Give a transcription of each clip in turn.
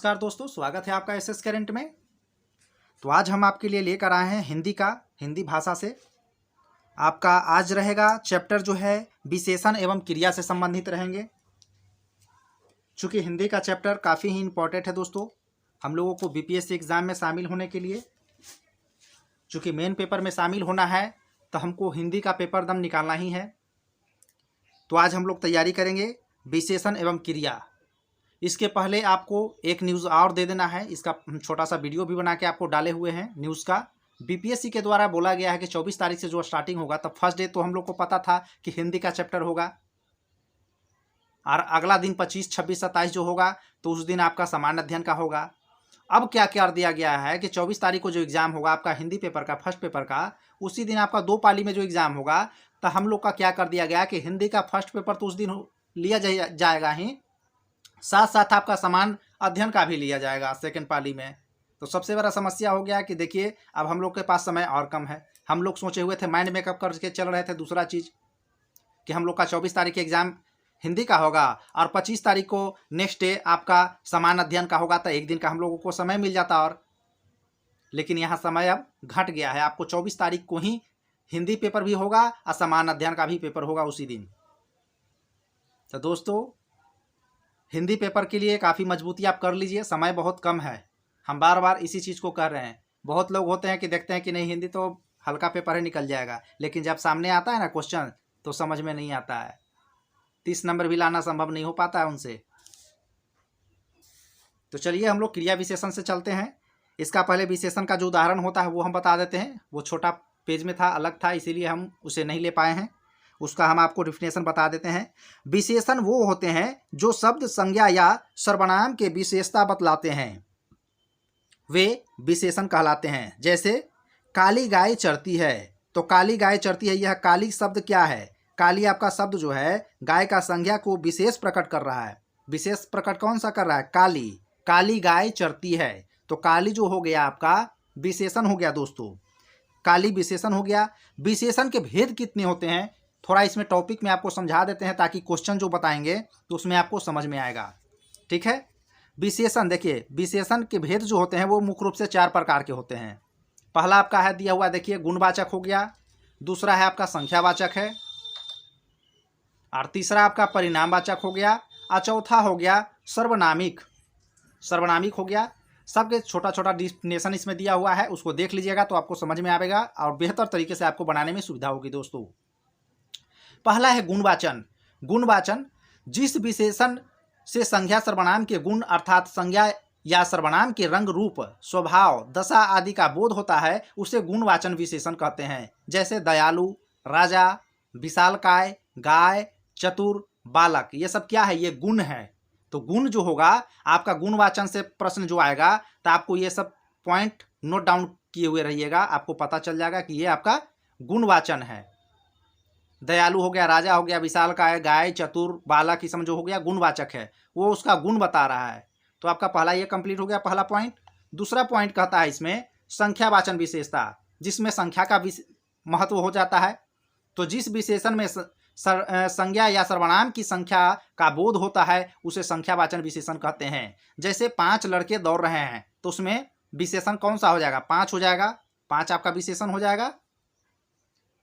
नमस्कार दोस्तों, स्वागत है आपका एसएस करंट में। तो आज हम आपके लिए लेकर आए हैं हिंदी भाषा से आपका आज रहेगा चैप्टर जो है विशेषण एवं क्रिया से संबंधित रहेंगे। चूँकि हिंदी का चैप्टर काफ़ी ही इम्पोर्टेंट है दोस्तों हम लोगों को बीपीएससी एग्ज़ाम में शामिल होने के लिए। चूँकि मेन पेपर में शामिल होना है तो हमको हिंदी का पेपर दम निकालना ही है। तो आज हम लोग तैयारी करेंगे विशेषण एवं क्रिया। इसके पहले आपको एक न्यूज़ और दे देना है। इसका छोटा सा वीडियो भी बना के आपको डाले हुए हैं न्यूज़ का। बीपीएससी के द्वारा बोला गया है कि 24 तारीख से जो स्टार्टिंग होगा, तब फर्स्ट डे तो हम लोग को पता था कि हिंदी का चैप्टर होगा और अगला दिन 25, 26, 27 जो होगा तो उस दिन आपका सामान्य अध्ययन का होगा। अब क्या कर दिया गया है कि 24 तारीख को जो एग्ज़ाम होगा आपका हिंदी पेपर का, फर्स्ट पेपर का, उसी दिन आपका 2 पाली में जो एग्ज़ाम होगा, तो हम लोग का क्या कर दिया गया कि हिंदी का फर्स्ट पेपर तो उस दिन लिया जाएगा ही, साथ साथ आपका समान अध्ययन का भी लिया जाएगा सेकंड पाली में। तो सबसे बड़ा समस्या हो गया कि देखिए अब हम लोग के पास समय और कम है। हम लोग सोचे हुए थे, माइंड मेकअप करके चल रहे थे दूसरा चीज़ कि हम लोग का 24 तारीख एग्ज़ाम हिंदी का होगा और 25 तारीख को नेक्स्ट डे आपका समान अध्ययन का होगा, तो एक दिन का हम लोगों को समय मिल जाता। और लेकिन यहाँ समय अब घट गया है। आपको 24 तारीख को ही हिंदी पेपर भी होगा और समान अध्ययन का भी पेपर होगा उसी दिन। तो दोस्तों हिंदी पेपर के लिए काफ़ी मजबूती आप कर लीजिए, समय बहुत कम है। हम बार बार इसी चीज़ को कर रहे हैं। बहुत लोग होते हैं कि देखते हैं कि नहीं हिंदी तो हल्का पेपर है, निकल जाएगा, लेकिन जब सामने आता है ना क्वेश्चन तो समझ में नहीं आता है। 30 नंबर भी लाना संभव नहीं हो पाता है उनसे। तो चलिए हम लोग क्रिया विशेषण से चलते हैं। इसका पहले विशेषण का जो उदाहरण होता है वो हम बता देते हैं। वो छोटा पेज में था, अलग था, इसीलिए हम उसे नहीं ले पाए हैं। उसका हम आपको डिफिनेशन बता देते हैं। विशेषण वो होते हैं जो शब्द, संज्ञा या सर्वनाम के विशेषता बतलाते हैं, वे विशेषण कहलाते हैं। जैसे काली गाय चरती है, तो काली गाय चरती है, यह काली शब्द क्या है? काली आपका शब्द जो है गाय का संज्ञा को विशेष प्रकट कर रहा है। विशेष प्रकट कौन सा कर रहा है? काली। काली गाय चरती है, तो काली जो हो गया आपका विशेषण हो गया दोस्तों। काली विशेषण हो गया। विशेषण के भेद कितने होते हैं थोड़ा इसमें टॉपिक में आपको समझा देते हैं, ताकि क्वेश्चन जो बताएंगे तो उसमें आपको समझ में आएगा। ठीक है। विशेषण देखिए, विशेषण के भेद जो होते हैं वो मुख्य रूप से 4 प्रकार के होते हैं। पहला आपका है दिया हुआ, देखिए गुणवाचक हो गया, दूसरा है आपका संख्यावाचक है, और तीसरा आपका परिणामवाचक हो गया, और चौथा हो गया सर्वनामिक। सर्वनामिक हो गया। सबके छोटा छोटा डिफिनेशन इसमें दिया हुआ है, उसको देख लीजिएगा तो आपको समझ में आएगा और बेहतर तरीके से आपको बनाने में सुविधा होगी दोस्तों। पहला है गुणवाचन। गुणवाचन जिस विशेषण से संज्ञा सर्वनाम के गुण अर्थात संज्ञा या सर्वनाम के रंग, रूप, स्वभाव, दशा आदि का बोध होता है उसे गुणवाचन विशेषण कहते हैं। जैसे दयालु, राजा, विशालकाय, गाय, चतुर, बालक, ये सब क्या है? ये गुण है। तो गुण जो होगा आपका गुणवाचन से प्रश्न जो आएगा तो आपको ये सब पॉइंट नोट डाउन किए हुए रहिएगा, आपको पता चल जाएगा कि ये आपका गुणवाचन है। दयालु हो गया, राजा हो गया, विशालकाय, गाय, चतुर, बालक, ये सब जो हो गया गुणवाचक है, वो उसका गुण बता रहा है। तो आपका पहला ये कंप्लीट हो गया, पहला पॉइंट। दूसरा पॉइंट कहता है इसमें संख्यावाचन विशेषता, जिसमें संख्या का महत्व हो जाता है। तो जिस विशेषण में संज्ञा या सर्वनाम की संख्या का बोध होता है उसे संख्यावाचन विशेषण कहते हैं। जैसे 5 लड़के दौड़ रहे हैं तो उसमें विशेषण कौन सा हो जाएगा? 5 हो जाएगा, 5 आपका विशेषण हो जाएगा।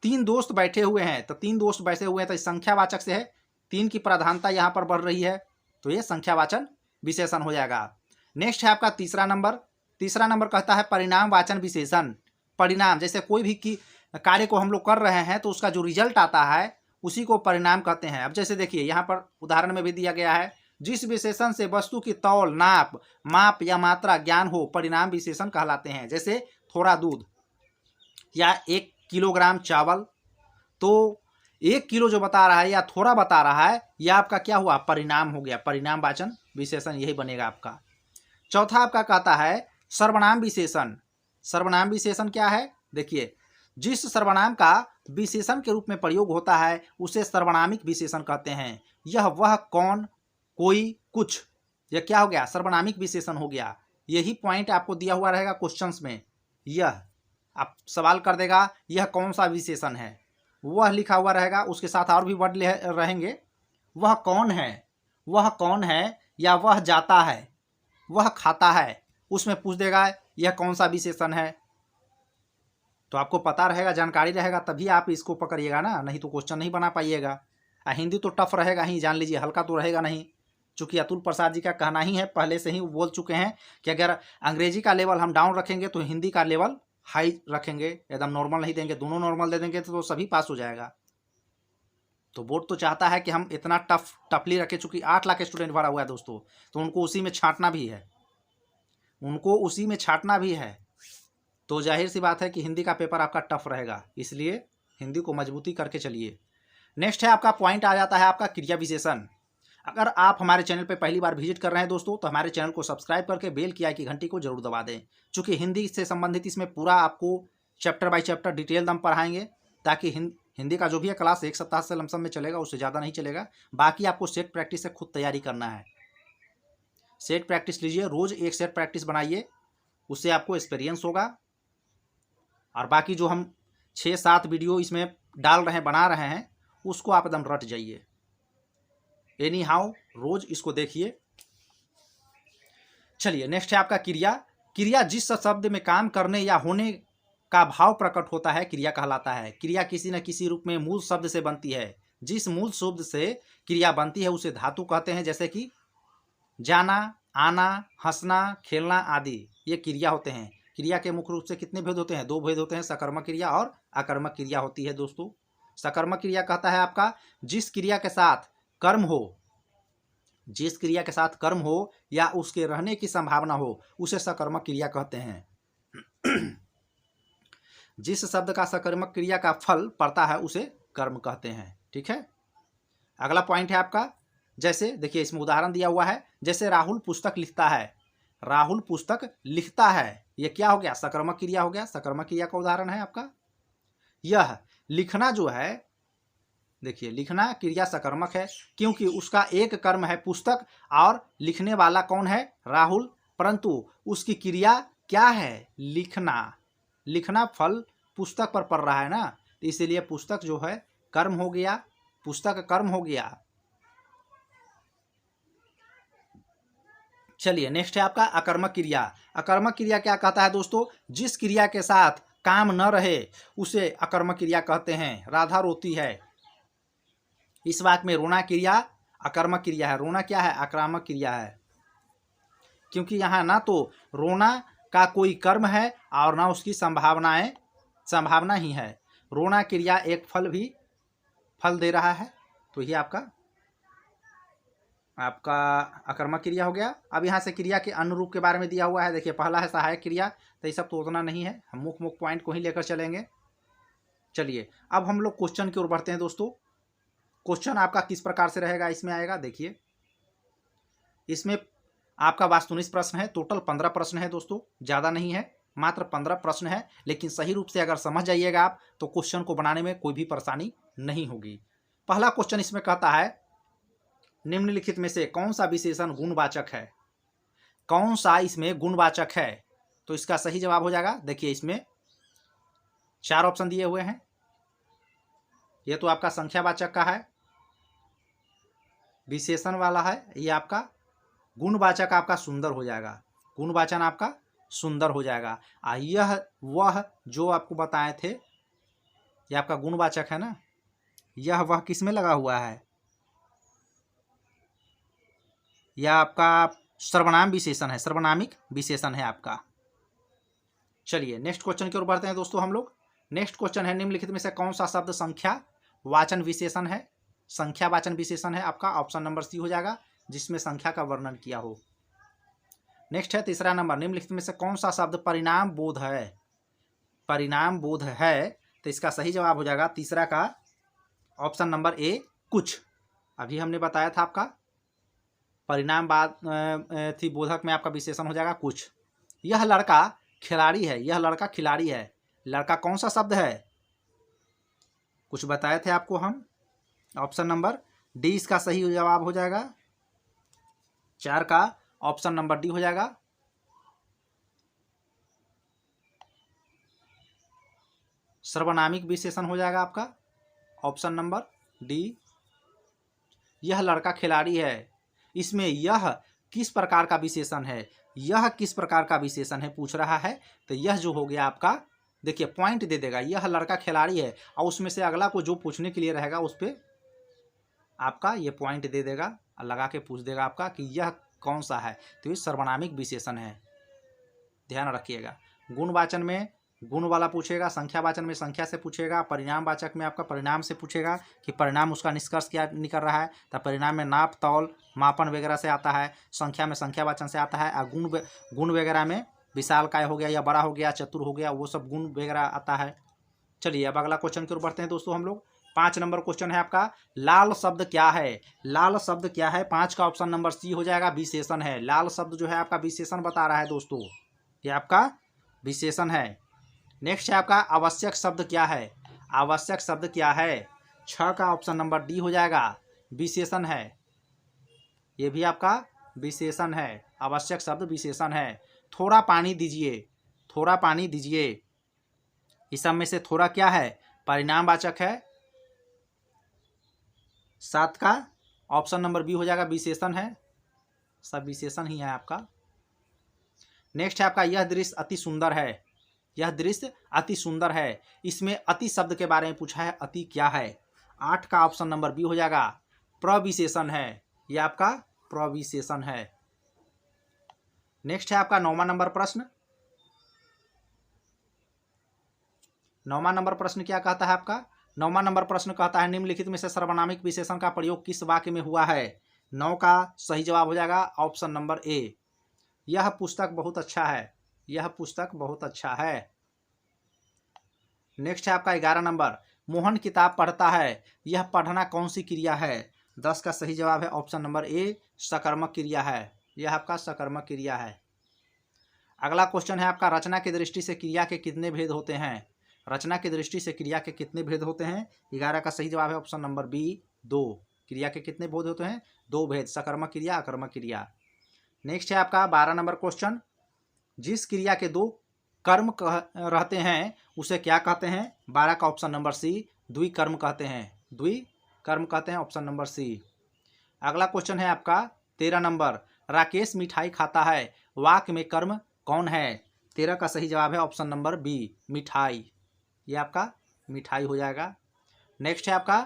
3 दोस्त बैठे हुए हैं तो 3 दोस्त बैठे हुए हैं तो संख्यावाचक से है, 3 की प्राधान्यता यहाँ पर बढ़ रही है, तो ये संख्यावाचन विशेषण हो जाएगा। नेक्स्ट है आपका तीसरा नंबर। तीसरा नंबर कहता है परिणामवाचन विशेषण। परिणाम, जैसे कोई भी कार्य को हम लोग कर रहे हैं तो उसका जो रिजल्ट आता है उसी को परिणाम कहते हैं। अब जैसे देखिए यहाँ पर उदाहरण में भी दिया गया है, जिस विशेषण से वस्तु की तौल, नाप, माप या मात्रा ज्ञान हो परिणाम विशेषण कहलाते हैं। जैसे थोड़ा दूध या 1 किलोग्राम चावल, तो 1 किलो जो बता रहा है या थोड़ा बता रहा है, यह आपका क्या हुआ? परिणाम हो गया। परिणामवाचन विशेषण यही बनेगा आपका। चौथा आपका कहता है सर्वनाम विशेषण। सर्वनाम विशेषण क्या है? देखिए जिस सर्वनाम का विशेषण के रूप में प्रयोग होता है उसे सर्वनामिक विशेषण कहते हैं। यह, वह, कौन, कोई, कुछ, यह क्या हो गया? सर्वनामिक विशेषण हो गया। यही पॉइंट आपको दिया हुआ रहेगा क्वेश्चंस में। यह आप सवाल कर देगा यह कौन सा विशेषण है, वह लिखा हुआ रहेगा, उसके साथ और भी वर्ड रहेंगे। वह कौन है, वह कौन है, या वह जाता है, वह खाता है, उसमें पूछ देगा यह कौन सा विशेषण है। तो आपको पता रहेगा, जानकारी रहेगा, तभी आप इसको पकड़िएगा ना, नहीं तो क्वेश्चन नहीं बना पाइएगा। हिंदी तो टफ रहेगा ही, जान लीजिए, हल्का तो रहेगा नहीं। चूँकि अतुल प्रसाद जी का कहना ही है, पहले से ही वो बोल चुके हैं कि अगर अंग्रेजी का लेवल हम डाउन रखेंगे तो हिंदी का लेवल हाई रखेंगे, एकदम नॉर्मल नहीं देंगे। दोनों नॉर्मल दे देंगे तो सभी पास हो जाएगा। तो बोर्ड तो चाहता है कि हम इतना टफली रखें, चूँकि 8 लाख स्टूडेंट भरा हुआ है दोस्तों, तो उनको उसी में छांटना भी है, उनको उसी में छांटना भी है। तो जाहिर सी बात है कि हिंदी का पेपर आपका टफ रहेगा, इसलिए हिंदी को मजबूती करके चलिए। नेक्स्ट है आपका पॉइंट आ जाता है आपका क्रिया विशेषण। अगर आप हमारे चैनल पर पहली बार विजिट कर रहे हैं दोस्तों, तो हमारे चैनल को सब्सक्राइब करके बेल की आइकन की घंटी को जरूर दबा दें, क्योंकि हिंदी से संबंधित इसमें पूरा आपको चैप्टर बाय चैप्टर डिटेल दम पढ़ाएंगे, ताकि हिंदी का जो भी है क्लास 1 सप्ताह से लमसम में चलेगा, उससे ज़्यादा नहीं चलेगा। बाकी आपको सेट प्रैक्टिस से खुद तैयारी करना है। सेट प्रैक्टिस लीजिए, रोज़ एक सेट प्रैक्टिस बनाइए, उससे आपको एक्सपीरियंस होगा। और बाकी जो हम 6-7 वीडियो इसमें डाल रहे हैं, बना रहे हैं, उसको आप एकदम रट जाइए। एनी हाउ रोज इसको देखिए। चलिए नेक्स्ट है आपका क्रिया। क्रिया जिस शब्द में काम करने या होने का भाव प्रकट होता है, क्रिया कहलाता है। क्रिया किसी न किसी रूप में मूल शब्द से बनती है। जिस मूल शब्द से क्रिया बनती है उसे धातु कहते हैं, जैसे कि जाना, आना, हंसना, खेलना आदि, ये क्रिया होते हैं। क्रिया के मुख्य रूप से कितने भेद होते हैं? 2 भेद होते हैं, सकर्मक क्रिया और अकर्मक क्रिया होती है दोस्तों। सकर्मक क्रिया कहता है आपका जिस क्रिया के साथ कर्म हो, जिस क्रिया के साथ कर्म हो या उसके रहने की संभावना हो, उसे सकर्मक क्रिया कहते हैं। जिस शब्द का सकर्मक क्रिया का फल पड़ता है उसे कर्म कहते हैं। ठीक है, अगला पॉइंट है आपका, जैसे देखिए इसमें उदाहरण दिया हुआ है, जैसे राहुल पुस्तक लिखता है। राहुल पुस्तक लिखता है, यह क्या हो गया? सकर्मक क्रिया हो गया। सकर्मक क्रिया का उदाहरण है आपका यह। लिखना जो है, देखिए लिखना क्रिया सकर्मक है, क्योंकि उसका एक कर्म है पुस्तक, और लिखने वाला कौन है? राहुल। परंतु उसकी क्रिया क्या है? लिखना। लिखना फल पुस्तक पर पड़ रहा है ना, तो इसीलिए पुस्तक जो है कर्म हो गया, पुस्तक कर्म हो गया। चलिए नेक्स्ट है आपका अकर्मक क्रिया। अकर्मक क्रिया क्या कहता है दोस्तों? जिस क्रिया के साथ काम न रहे उसे अकर्मक क्रिया कहते हैं। राधा रोती है, इस वाक्य में रोना क्रिया अकर्मक क्रिया है, रोना क्या है? आक्रामक क्रिया है, क्योंकि यहाँ ना तो रोना का कोई कर्म है और ना उसकी संभावना ही है। रोना क्रिया एक फल दे रहा है, तो ये आपका अकर्मक क्रिया हो गया। अब यहाँ से क्रिया के अन्य रूप के बारे में दिया हुआ है। देखिए पहला है सहायक क्रिया, तो ये सब तो उतना नहीं है, हम मुख्य पॉइंट को ही लेकर चलेंगे। चलिए अब हम लोग क्वेश्चन की ओर बढ़ते हैं दोस्तों। क्वेश्चन आपका किस प्रकार से रहेगा इसमें आएगा, देखिए इसमें आपका वास्तुनिष्ठ प्रश्न है। टोटल 15 प्रश्न है दोस्तों, ज़्यादा नहीं है, मात्र 15 प्रश्न है। लेकिन सही रूप से अगर समझ जाइएगा आप, तो क्वेश्चन को बनाने में कोई भी परेशानी नहीं होगी। पहला क्वेश्चन इसमें कहता है, निम्नलिखित में से कौन सा विशेषण गुणवाचक है? कौन सा इसमें गुणवाचक है? तो इसका सही जवाब हो जाएगा, देखिए इसमें 4 ऑप्शन दिए हुए हैं। ये तो आपका संख्यावाचक का है, विशेषण वाला है, ये आपका गुणवाचक आपका सुंदर हो जाएगा। गुणवाचन आपका सुंदर हो जाएगा। यह वह जो आपको बताए थे, ये आपका गुणवाचक है ना, यह वह किस में लगा हुआ है? यह आपका सर्वनाम विशेषण है, सर्वनामिक विशेषण है आपका। चलिए नेक्स्ट क्वेश्चन की ओर बढ़ते हैं दोस्तों हम लोग। नेक्स्ट क्वेश्चन है, निम्नलिखित में से कौन सा शब्द संख्या वाचन विशेषण है? संख्या वाचन विशेषण है आपका, ऑप्शन नंबर सी हो जाएगा, जिसमें संख्या का वर्णन किया हो। नेक्स्ट है तीसरा नंबर, निम्नलिखित में से कौन सा शब्द परिणाम बोध है? परिणाम बोध है, तो इसका सही जवाब हो जाएगा तीसरा का ऑप्शन नंबर ए, कुछ। अभी हमने बताया था आपका परिणाम बाद थी बोधक में आपका विशेषण हो जाएगा कुछ। यह लड़का खिलाड़ी है, यह लड़का खिलाड़ी है, लड़का कौन सा शब्द है? कुछ बताए थे आपको हम, ऑप्शन नंबर डी इसका सही जवाब हो जाएगा। 4 का ऑप्शन नंबर डी हो जाएगा। सर्वनामिक विशेषण हो जाएगा आपका ऑप्शन नंबर डी। यह लड़का खिलाड़ी है, इसमें यह किस प्रकार का विशेषण है, यह किस प्रकार का विशेषण है पूछ रहा है। तो यह जो हो गया आपका, देखिए पॉइंट दे देगा, यह लड़का खिलाड़ी है, और उसमें से अगला को जो पूछने के लिए रहेगा उस पर आपका ये पॉइंट दे देगा और लगा के पूछ देगा आपका कि यह कौन सा है। तो ये सर्वनामिक विशेषण है, ध्यान रखिएगा। गुणवाचन में गुण वाला पूछेगा, संख्यावाचन में संख्या से पूछेगा, परिणामवाचक में आपका परिणाम से पूछेगा कि परिणाम उसका निष्कर्ष क्या निकल रहा है। तो परिणाम में नाप तौल मापन वगैरह से आता है, संख्या में संख्यावाचन से आता है, और गुण वगैरह में विशालकाय हो गया या बड़ा हो गया, चतुर हो गया, वो सब गुण वगैरह आता है। चलिए अब अगला क्वेश्चन की ओर बढ़ते हैं दोस्तों हम लोग। 5 नंबर क्वेश्चन है आपका, लाल शब्द क्या है। लाल शब्द क्या है, 5 का ऑप्शन नंबर सी हो जाएगा, विशेषण है। लाल शब्द जो है आपका विशेषण बता रहा है दोस्तों, ये आपका विशेषण है। नेक्स्ट है आपका, आवश्यक शब्द क्या है। आवश्यक शब्द क्या है, 6 का ऑप्शन नंबर डी हो जाएगा, विशेषण है। ये भी आपका विशेषण है, आवश्यक शब्द विशेषण है। थोड़ा पानी दीजिए, थोड़ा पानी दीजिए, इस सब में से थोड़ा क्या है, परिणामवाचक है। 7 का ऑप्शन नंबर बी हो जाएगा, विशेषण है, सब विशेषण ही है आपका। नेक्स्ट है आपका, यह दृश्य अति सुंदर है। यह दृश्य अति सुंदर है, इसमें अति शब्द के बारे में पूछा है, अति क्या है। 8 का ऑप्शन नंबर बी हो जाएगा, प्रविशेषण है, यह आपका प्रविशेषण है। नेक्स्ट है आपका 9वां नंबर प्रश्न। 9वां नंबर प्रश्न क्या कहता है आपका, 9वां नंबर प्रश्न कहता है, निम्नलिखित में से सर्वनामिक विशेषण का प्रयोग किस वाक्य में हुआ है। 9 का सही जवाब हो जाएगा ऑप्शन नंबर ए, यह पुस्तक बहुत अच्छा है, यह पुस्तक बहुत अच्छा है। नेक्स्ट है आपका 11 नंबर, मोहन किताब पढ़ता है, यह पढ़ना कौन सी क्रिया है। 10 का सही जवाब है ऑप्शन नंबर ए, सकर्मक क्रिया है, यह आपका सकर्मक क्रिया है। अगला क्वेश्चन है आपका, रचना की दृष्टि से क्रिया के कितने भेद होते हैं। रचना की दृष्टि से क्रिया के कितने भेद होते हैं। 11 का सही जवाब है ऑप्शन नंबर बी, 2। क्रिया के कितने भेद होते हैं, 2 भेद, सकर्मक क्रिया, अकर्मक क्रिया। नेक्स्ट है आपका 12 नंबर क्वेश्चन, जिस क्रिया के 2 कर्म रहते हैं उसे क्या कहते हैं। 12 का ऑप्शन नंबर सी, द्विकर्म कहते हैं, द्विकर्म कहते हैं, ऑप्शन नंबर सी। अगला क्वेश्चन है आपका 13 नंबर, राकेश मिठाई खाता है, वाक्य में कर्म कौन है। 13 का सही जवाब है ऑप्शन नंबर बी, मिठाई, ये आपका मिठाई हो जाएगा। नेक्स्ट है आपका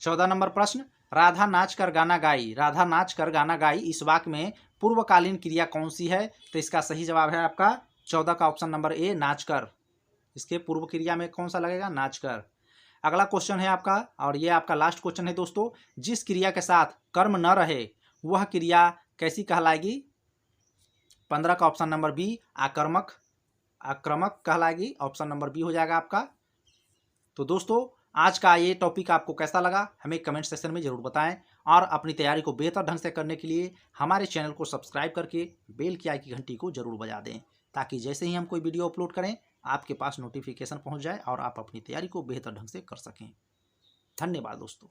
14 नंबर प्रश्न, राधा नाच कर गाना गाई, राधा नाच कर गाना गाई, इस वाक्य में पूर्वकालीन क्रिया कौन सी है। तो इसका सही जवाब है आपका 14 का ऑप्शन नंबर ए, नाच कर। इसके पूर्व क्रिया में कौन सा लगेगा, नाच कर। अगला क्वेश्चन है आपका, और ये आपका लास्ट क्वेश्चन है दोस्तों, जिस क्रिया के साथ कर्म न रहे वह क्रिया कैसी कहलाएगी। 15 का ऑप्शन नंबर बी, आक्रमक, आक्रमक कहलाएगी, ऑप्शन नंबर बी हो जाएगा आपका। तो दोस्तों आज का ये टॉपिक आपको कैसा लगा हमें कमेंट सेक्शन में ज़रूर बताएं, और अपनी तैयारी को बेहतर ढंग से करने के लिए हमारे चैनल को सब्सक्राइब करके बेल की आइकन की घंटी को ज़रूर बजा दें, ताकि जैसे ही हम कोई वीडियो अपलोड करें आपके पास नोटिफिकेशन पहुंच जाए और आप अपनी तैयारी को बेहतर ढंग से कर सकें। धन्यवाद दोस्तों।